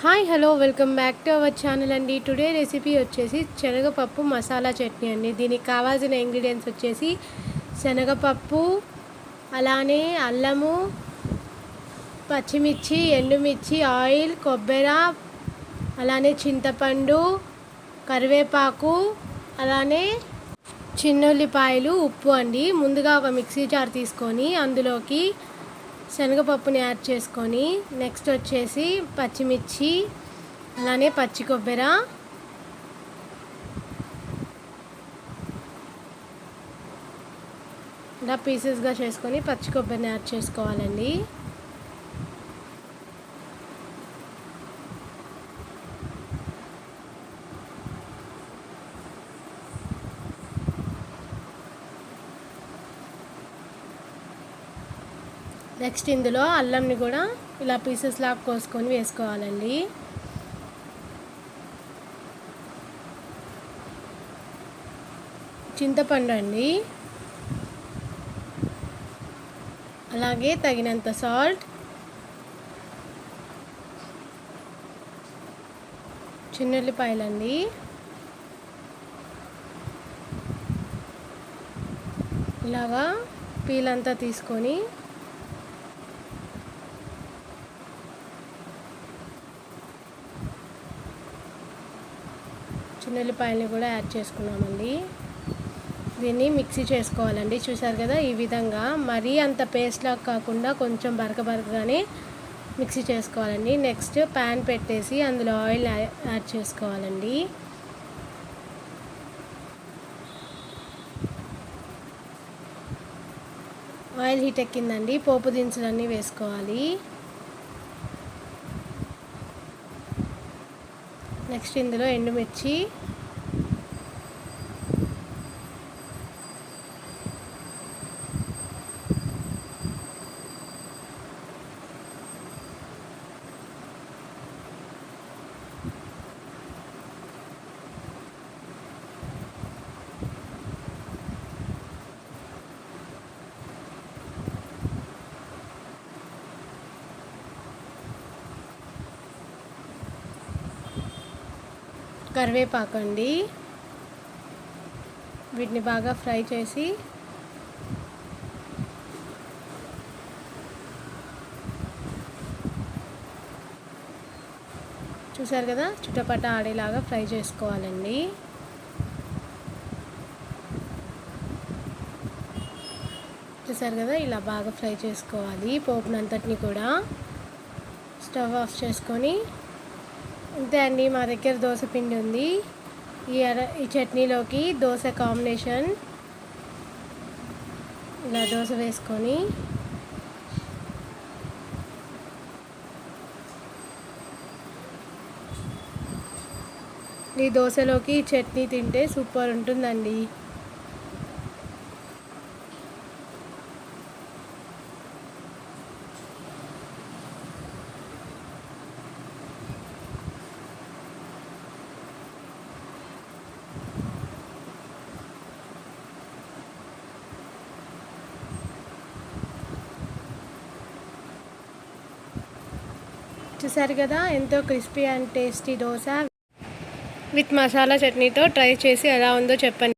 Hi hello welcome back to our channel అండి. Today recipe వచ్చేసి శనగపప్పు మసాలా చట్నీ అండి. దీనికి కావాల్సిన ఇంగ్రీడియంట్స్ వచ్చేసి శనగపప్పు, అలానే అల్లము, పచ్చిమిర్చి, ఎండుమిర్చి, ఆయిల్, కొబ్బరి, అలానే చింతపండు, కరివేపాకు, అలానే చిన్నుల్లిపాయలు, ఉప్పు అండి. ముందుగా ఒక మిక్సీ జార్ తీసుకొని అందులోకి శనగపప్పుని యాడ్ చేసుకొని నెక్స్ట్ వచ్చేసి పచ్చిమిర్చి, అలానే పచ్చి కొబ్బరి, ఇలా పీసెస్గా చేసుకొని పచ్చి కొబ్బరిని యాడ్ చేసుకోవాలండి. నెక్స్ట్ ఇందులో అల్లంని కూడా ఇలా పీసెస్ లాగా కోసుకొని వేసుకోవాలండి. చింతపండు అండి, అలాగే తగినంత సాల్ట్, చిన్నుల్లిపాయలండి, ఇలాగా పీల్ అంతా తీసుకొని చిన్నుల్లిపాయలని కూడా యాడ్ చేసుకున్నామండి. దీన్ని మిక్సీ చేసుకోవాలండి. చూసారు కదా, ఈ విధంగా మరీ అంత పేస్ట్ లాగా కాకుండా కొంచెం బరకగానే మిక్సీ చేసుకోవాలండి. నెక్స్ట్ ప్యాన్ పెట్టేసి అందులో ఆయిల్ యాడ్ చేసుకోవాలండి. ఆయిల్ హీట్ ఎక్కిందండి, పోపు దినుసులన్నీ వేసుకోవాలి. నెక్స్ట్ ఇందులో ఎండుమిర్చి, కరివేపాకు అండి. వీటిని బాగా ఫ్రై చేసి చూసారు కదా, చుట్టపట్ట ఆడేలాగా ఫ్రై చేసుకోవాలండి. చూసారు కదా, ఇలా బాగా ఫ్రై చేసుకోవాలి పోపునంతటిని కూడా. స్టవ్ ఆఫ్ చేసుకొని అంతే అండి, మా దగ్గర దోశ పిండి ఉంది. ఈ చట్నీలోకి దోశ కాంబినేషన్, ఇలా దోశ వేసుకొని ఈ దోశలోకి చట్నీ తింటే సూపర్ ఉంటుందండి. చూసారు కదా, ఎంతో crispy and tasty dosa with masala చట్నీతో ట్రై చేసి ఎలా ఉందో చెప్పండి.